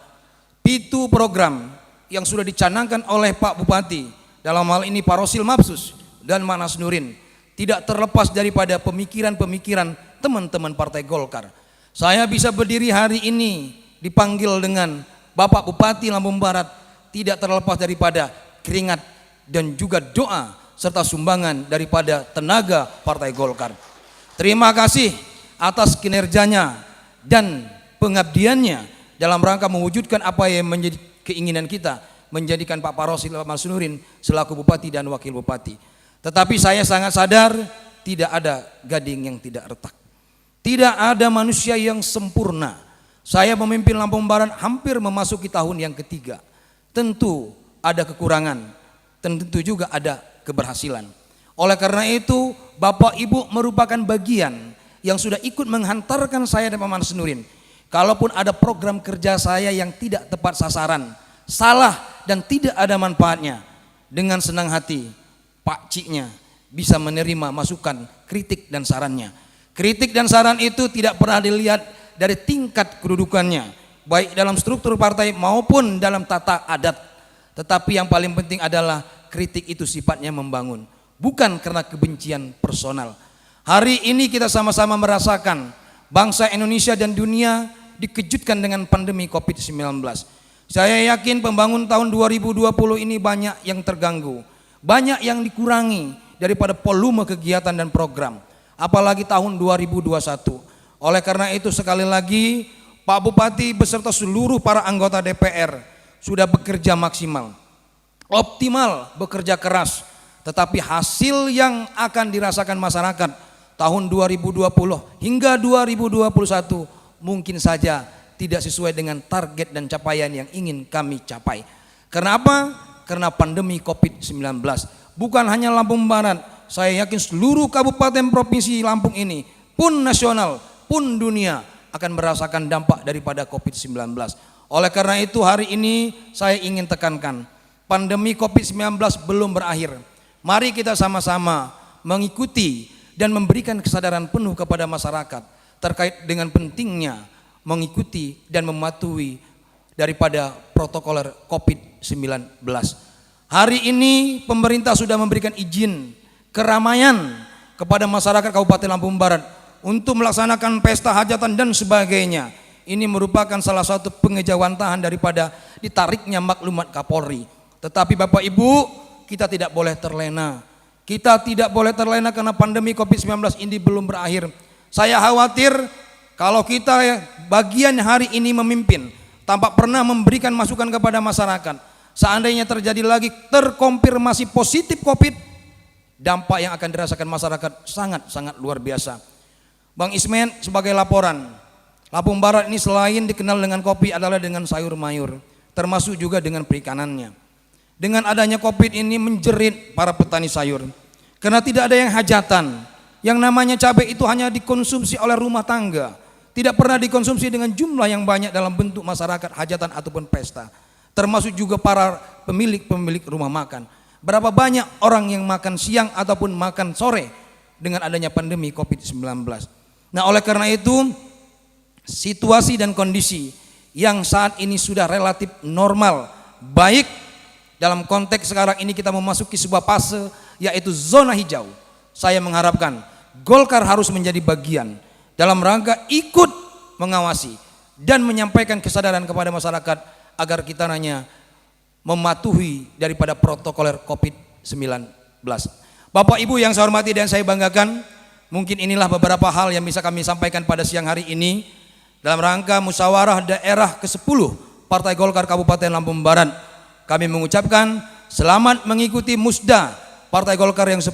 Speaker 7: Pitu program yang sudah dicanangkan oleh Pak Bupati, dalam hal ini Pak Rosil Mapsus dan Manas Nurin, tidak terlepas daripada pemikiran-pemikiran teman-teman Partai Golkar. Saya bisa berdiri hari ini dipanggil dengan Bapak Bupati Lampung Barat tidak terlepas daripada keringat dan juga doa serta sumbangan daripada tenaga Partai Golkar. Terima kasih atas kinerjanya dan pengabdiannya dalam rangka mewujudkan apa yang menjadi keinginan kita, menjadikan Pak Parosil Manas Nurin selaku Bupati dan Wakil Bupati. Tetapi saya sangat sadar tidak ada gading yang tidak retak. Tidak ada manusia yang sempurna. Saya memimpin Lampung Barat hampir memasuki tahun yang ketiga. Tentu ada kekurangan, tentu juga ada keberhasilan. Oleh karena itu Bapak Ibu merupakan bagian yang sudah ikut menghantarkan saya dan Pak Manas Nurin. Kalaupun ada program kerja saya yang tidak tepat sasaran, salah dan tidak ada manfaatnya, dengan senang hati Pak Ciknya bisa menerima masukan, kritik dan sarannya. Kritik dan saran itu tidak pernah dilihat dari tingkat kedudukannya, baik dalam struktur partai maupun dalam tata adat. Tetapi yang paling penting adalah kritik itu sifatnya membangun, bukan karena kebencian personal. Hari ini kita sama-sama merasakan bangsa Indonesia dan dunia dikejutkan dengan pandemi COVID-19. Saya yakin pembangun tahun 2020 ini banyak yang terganggu, banyak yang dikurangi daripada volume kegiatan dan program, apalagi tahun 2021. Oleh karena itu sekali lagi Pak Bupati beserta seluruh para anggota DPR sudah bekerja maksimal, optimal, bekerja keras, tetapi hasil yang akan dirasakan masyarakat tahun 2020 hingga 2021 mungkin saja tidak sesuai dengan target dan capaian yang ingin kami capai. Karena apa?
Speaker 4: karena pandemi COVID-19. Bukan hanya Lampung Barat, saya yakin seluruh kabupaten provinsi Lampung ini pun nasional, pun dunia akan merasakan dampak daripada COVID-19. Oleh karena itu hari ini saya ingin tekankan, pandemi COVID-19 belum berakhir. Mari kita sama-sama mengikuti dan memberikan kesadaran penuh kepada masyarakat terkait dengan pentingnya mengikuti dan mematuhi daripada protokoler COVID-19. Hari ini pemerintah sudah memberikan izin keramaian kepada masyarakat Kabupaten Lampung Barat untuk melaksanakan pesta hajatan dan sebagainya. Ini merupakan salah satu pengejawantahan daripada ditariknya maklumat Kapolri. Tetapi Bapak Ibu, kita tidak boleh terlena. Kita tidak boleh terlena karena pandemi COVID-19 ini belum berakhir. Saya khawatir kalau kita bagian hari ini memimpin tanpa pernah memberikan masukan kepada masyarakat, seandainya terjadi lagi terkonfirmasi positif COVID, dampak yang akan dirasakan masyarakat sangat-sangat luar biasa. Bang Ismen, sebagai laporan, Lampung Barat ini selain dikenal dengan kopi adalah dengan sayur mayur, termasuk juga dengan perikanannya. Dengan adanya COVID ini menjerit para petani sayur, karena tidak ada yang hajatan. Yang namanya cabai itu hanya dikonsumsi oleh rumah tangga, tidak pernah dikonsumsi dengan jumlah yang banyak dalam bentuk masyarakat hajatan ataupun pesta. Termasuk juga para pemilik rumah makan. Berapa banyak orang yang makan siang ataupun makan sore dengan adanya pandemi COVID-19. Nah, oleh karena itu situasi dan kondisi yang saat ini sudah relatif normal, baik dalam konteks sekarang ini kita memasuki sebuah fase yaitu zona hijau. Saya mengharapkan Golkar harus menjadi bagian dalam rangka ikut mengawasi dan menyampaikan kesadaran kepada masyarakat agar kita hanya mematuhi daripada protokoler COVID-19. Bapak Ibu yang saya hormati dan saya banggakan, mungkin inilah beberapa hal yang bisa kami sampaikan pada siang hari ini dalam rangka musyawarah daerah ke-10 Partai Golkar Kabupaten Lampung Barat. Kami mengucapkan selamat mengikuti musda Partai Golkar yang 10.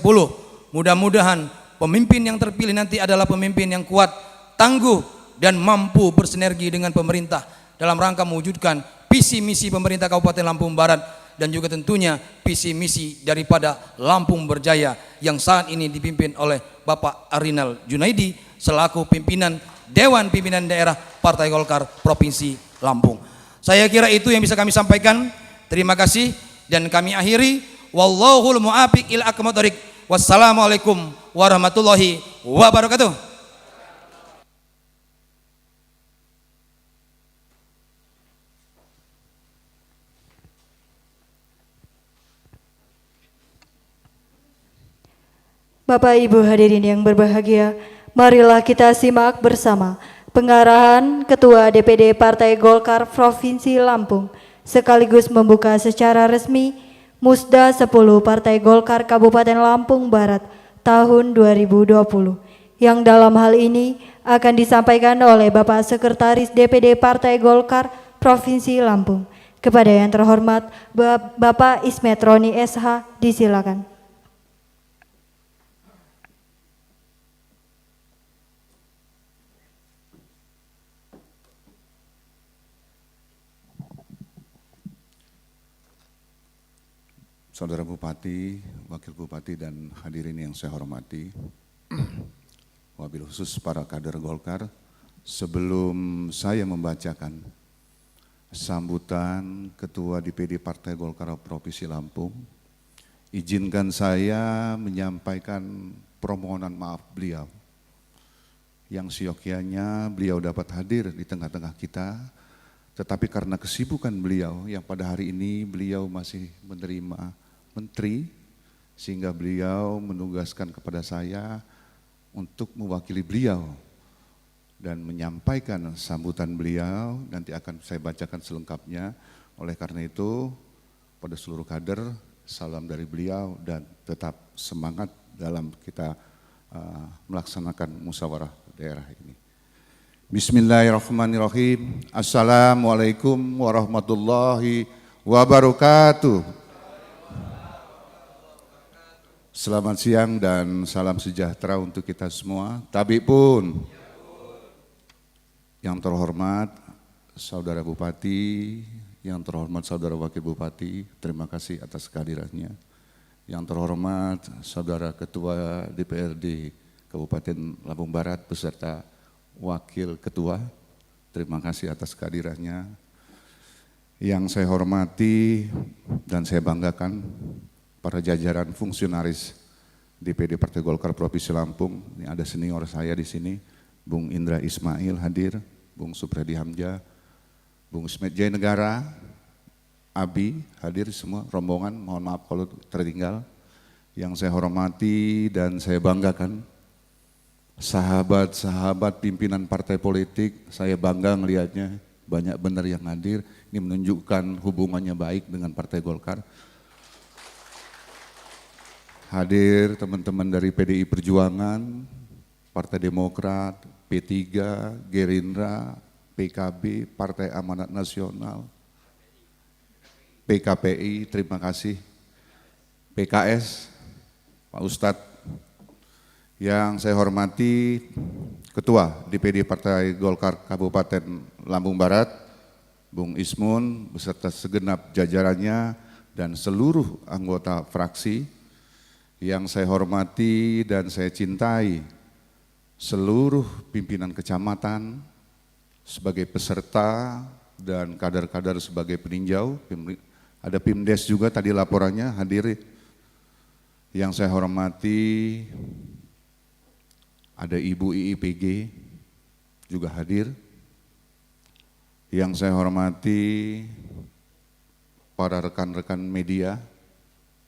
Speaker 4: Mudah-mudahan pemimpin yang terpilih nanti adalah pemimpin yang kuat, tangguh, dan mampu bersinergi dengan pemerintah dalam rangka mewujudkan visi misi pemerintah Kabupaten Lampung Barat dan juga tentunya visi misi daripada Lampung Berjaya yang saat ini dipimpin oleh Bapak Arinal Junaidi selaku pimpinan Dewan Pimpinan Daerah Partai Golkar Provinsi Lampung. Saya kira itu yang bisa kami sampaikan. Terima kasih dan kami akhiri. Wallahul muwaffiq ila aqwamit thoriq. Wassalamualaikum warahmatullahi wabarakatuh.
Speaker 1: Bapak Ibu hadirin yang berbahagia, marilah kita simak bersama pengarahan Ketua DPD Partai Golkar Provinsi Lampung sekaligus membuka secara resmi Musda 10 Partai Golkar Kabupaten Lampung Barat tahun 2020 yang dalam hal ini akan disampaikan oleh Bapak Sekretaris DPD Partai Golkar Provinsi Lampung. Kepada yang terhormat Bapak Ismet Roni SH, disilakan.
Speaker 2: Saudara Bupati, Wakil Bupati dan hadirin yang saya hormati, wabil khusus para kader Golkar, sebelum saya membacakan sambutan Ketua DPD Partai Golkar Provinsi Lampung, izinkan saya menyampaikan permohonan maaf beliau yang siokianya beliau dapat hadir di tengah-tengah kita, tetapi karena kesibukan beliau yang pada hari ini beliau masih menerima menteri, sehingga beliau menugaskan kepada saya untuk mewakili beliau dan menyampaikan sambutan beliau. Nanti akan saya bacakan selengkapnya. Oleh karena itu, pada seluruh kader, salam dari beliau dan tetap semangat dalam kita melaksanakan musyawarah daerah ini. Bismillahirrahmanirrahim. Assalamualaikum warahmatullahi wabarakatuh. Selamat siang dan salam sejahtera untuk kita semua. Tabik pun. Yang terhormat Saudara Bupati, Yang terhormat Saudara Wakil Bupati, terima kasih atas kehadirannya. Yang terhormat Saudara Ketua DPRD Kabupaten Lampung Barat beserta Wakil Ketua, terima kasih atas kehadirannya. Yang saya hormati dan saya banggakan para jajaran fungsionaris DPD Partai Golkar Provinsi Lampung. Ini ada senior saya di sini, Bung Indra Ismail hadir, Bung Supriyadi Hamzah, Bung Ismet Jaya Negara, Abi hadir semua, rombongan, mohon maaf kalau tertinggal. Yang saya hormati dan saya banggakan, sahabat-sahabat pimpinan partai politik, saya bangga melihatnya, banyak benar yang hadir, ini menunjukkan hubungannya baik dengan Partai Golkar. Hadir teman-teman dari PDI Perjuangan, Partai Demokrat, P3, Gerindra, PKB, Partai Amanat Nasional, PKPI, terima kasih, PKS, Pak Ustadz. Yang saya hormati Ketua DPD Partai Golkar Kabupaten Lampung Barat, Bung Ismun, beserta segenap jajarannya dan seluruh anggota fraksi. Yang saya hormati dan saya cintai seluruh pimpinan kecamatan, sebagai peserta dan kader-kader sebagai peninjau, ada Pimdes juga tadi laporannya hadir. Yang saya hormati ada Ibu IIPG juga hadir. Yang saya hormati para rekan-rekan media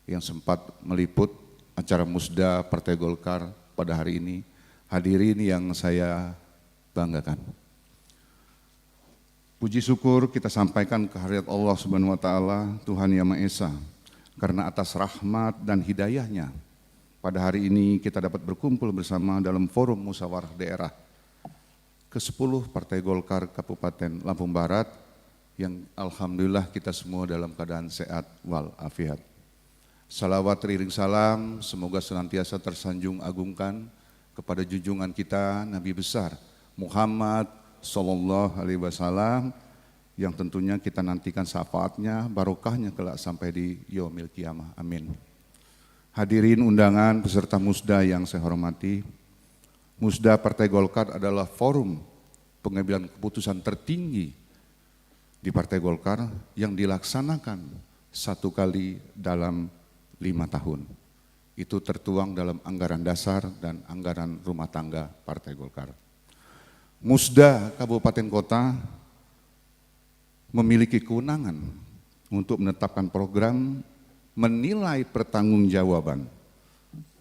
Speaker 2: yang sempat meliput acara Musda Partai Golkar pada hari ini. Hadirin yang saya banggakan. Puji syukur kita sampaikan kehadirat Allah Subhanahu wa taala, Tuhan Yang Maha Esa. Karena atas rahmat dan hidayahnya, pada hari ini kita dapat berkumpul bersama dalam forum musyawarah daerah ke-10 Partai Golkar Kabupaten Lampung Barat yang alhamdulillah kita semua dalam keadaan sehat walafiat. Salawat teriring salam semoga senantiasa tersanjung agungkan kepada junjungan kita Nabi besar Muhammad Sallallahu Alaihi Wasallam yang tentunya kita nantikan syafaatnya, barokahnya kelak sampai di yaumil qiyamah. Amin. Hadirin undangan peserta Musda yang saya hormati, Musda Partai Golkar adalah forum pengambilan keputusan tertinggi di Partai Golkar yang dilaksanakan 1 kali dalam 5 tahun. Itu tertuang dalam anggaran dasar dan anggaran rumah tangga Partai Golkar. Musda Kabupaten Kota memiliki kewenangan untuk menetapkan program, menilai pertanggungjawaban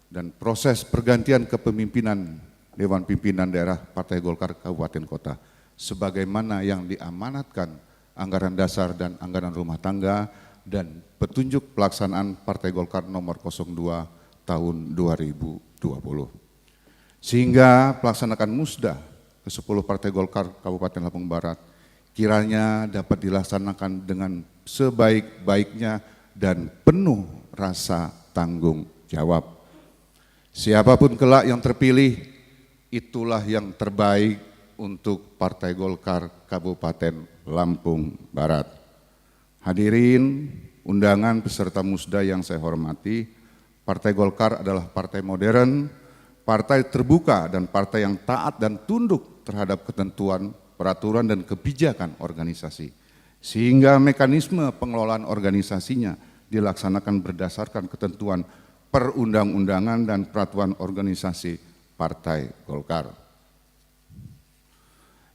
Speaker 2: dan proses pergantian kepemimpinan Dewan Pimpinan Daerah Partai Golkar Kabupaten Kota sebagaimana yang diamanatkan anggaran dasar dan anggaran rumah tangga dan petunjuk pelaksanaan Partai Golkar nomor 02 tahun 2020. Sehingga pelaksanakan Musda ke-10 Partai Golkar Kabupaten Lampung Barat kiranya dapat dilaksanakan dengan sebaik-baiknya dan penuh rasa tanggung jawab. Siapapun kelak yang terpilih, itulah yang terbaik untuk Partai Golkar Kabupaten Lampung Barat. Hadirin undangan peserta Musda yang saya hormati, Partai Golkar adalah partai modern, partai terbuka dan partai yang taat dan tunduk terhadap ketentuan, peraturan dan kebijakan organisasi. Sehingga mekanisme pengelolaan organisasinya dilaksanakan berdasarkan ketentuan perundang-undangan dan peraturan organisasi Partai Golkar.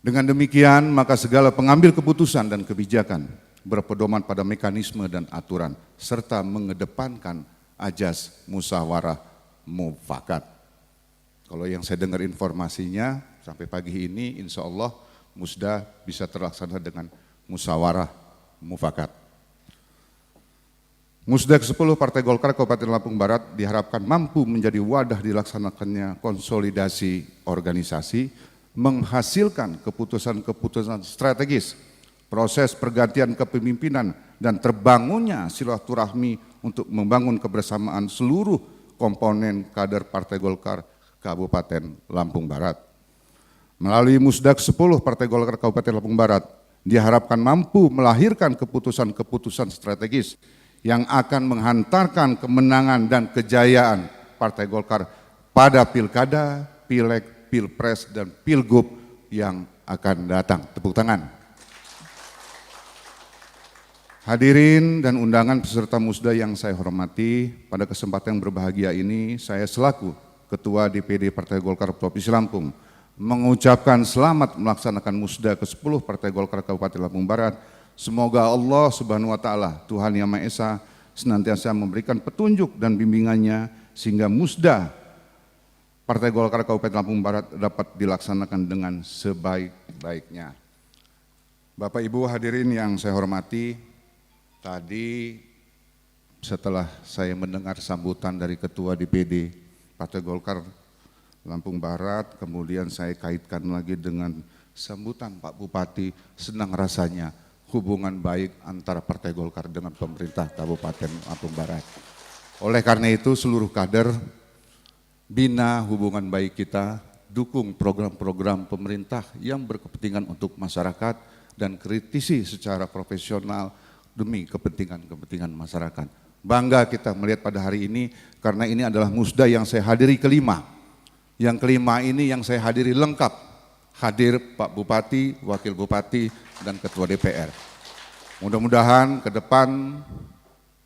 Speaker 2: Dengan demikian, maka segala pengambil keputusan dan kebijakan berpedoman pada mekanisme dan aturan, serta mengedepankan ajas musyawarah mufakat. Kalau yang saya dengar informasinya, sampai pagi ini insya Allah Musda bisa terlaksana dengan musyawarah mufakat. Musda ke-10 Partai Golkar Kabupaten Lampung Barat diharapkan mampu menjadi wadah dilaksanakannya konsolidasi organisasi, menghasilkan keputusan-keputusan strategis, proses pergantian kepemimpinan dan terbangunnya silaturahmi untuk membangun kebersamaan seluruh komponen kader Partai Golkar Kabupaten Lampung Barat. Melalui Musda ke-10 Partai Golkar Kabupaten Lampung Barat diharapkan mampu melahirkan keputusan-keputusan strategis yang akan menghantarkan kemenangan dan kejayaan Partai Golkar pada pilkada, pileg, pilpres, dan pilgub yang akan datang. Tepuk tangan. Hadirin dan undangan peserta musda yang saya hormati, pada kesempatan yang berbahagia ini saya selaku Ketua DPD Partai Golkar Provinsi Lampung mengucapkan selamat melaksanakan musda ke-10 Partai Golkar Kabupaten Lampung Barat. Semoga Allah Subhanahu wa taala, Tuhan Yang Maha Esa, senantiasa memberikan petunjuk dan bimbingannya sehingga musda Partai Golkar Kabupaten Lampung Barat dapat dilaksanakan dengan sebaik-baiknya. Bapak Ibu hadirin yang saya hormati, tadi setelah saya mendengar sambutan dari Ketua DPD Partai Golkar Lampung Barat, kemudian saya kaitkan lagi dengan sambutan Pak Bupati, senang rasanya hubungan baik antara Partai Golkar dengan pemerintah Kabupaten Lampung Barat. Oleh karena itu seluruh kader bina hubungan baik kita, dukung program-program pemerintah yang berkepentingan untuk masyarakat dan kritisi secara profesional demi kepentingan-kepentingan masyarakat. Bangga kita melihat pada hari ini karena ini adalah musda yang saya hadiri kelima. Yang kelima ini yang saya hadiri lengkap. Hadir Pak Bupati, Wakil Bupati, dan Ketua DPR. Mudah-mudahan ke depan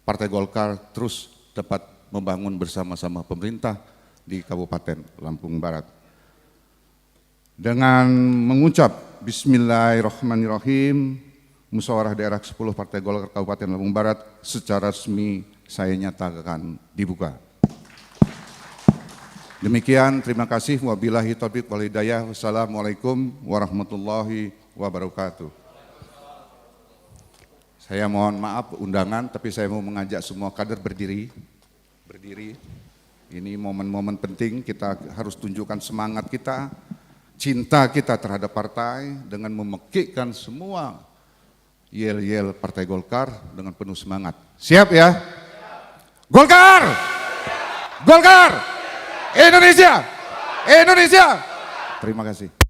Speaker 2: Partai Golkar terus dapat membangun bersama-sama pemerintah di Kabupaten Lampung Barat. Dengan mengucap Bismillahirrahmanirrahim, Musyawarah Daerah 10 Partai Golkar Kabupaten Lampung Barat secara resmi saya nyatakan dibuka. Demikian, terima kasih. Wabillahi taufiq wal hidayah. Wassalamualaikum warahmatullahi wabarakatuh. Saya mohon maaf undangan, tapi saya mau mengajak semua kader berdiri. Berdiri. Ini momen-momen penting, kita harus tunjukkan semangat kita, cinta kita terhadap partai dengan memekikkan semua yel-yel Partai Golkar dengan penuh semangat. Siap ya? Golkar! Golkar! Indonesia! Indonesia! Terima kasih.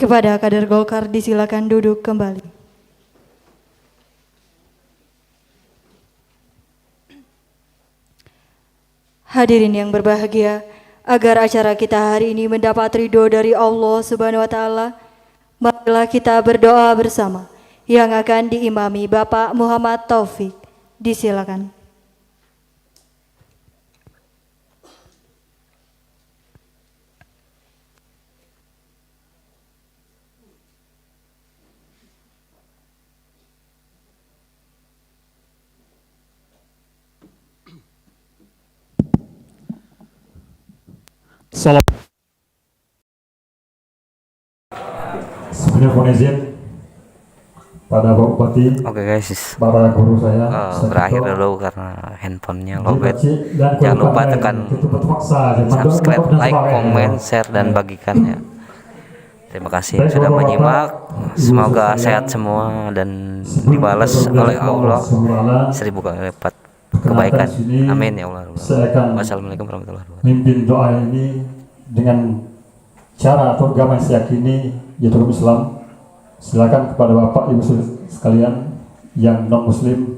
Speaker 1: Kepada kader Golkar disilakan duduk kembali. Hadirin yang berbahagia, agar acara kita hari ini mendapat ridho dari Allah Subhanahu wa taala, marilah kita berdoa bersama yang akan diimami Bapak Muhammad Taufik. Disilakan.
Speaker 8: Salam. Sebenarnya mohon izin pada Bapak Bupati,
Speaker 9: Oke guys,
Speaker 8: para guru saya,
Speaker 9: berakhir dulu karena handphonenya lowbat. Jangan lupa tekan subscribe, like, komen, share, dan bagikan ya. Terima kasih sudah menyimak. Semoga sehat semua dan dibalas oleh Allah 1000 kali lipat kebaikan. Amin ya Allah. Wassalamualaikum warahmatullahi wabarakatuh.
Speaker 8: Mimpin doa ini dengan cara atau agama yang saya yakini, yaitu Islam. Silakan kepada Bapak Ibu sekalian yang non Muslim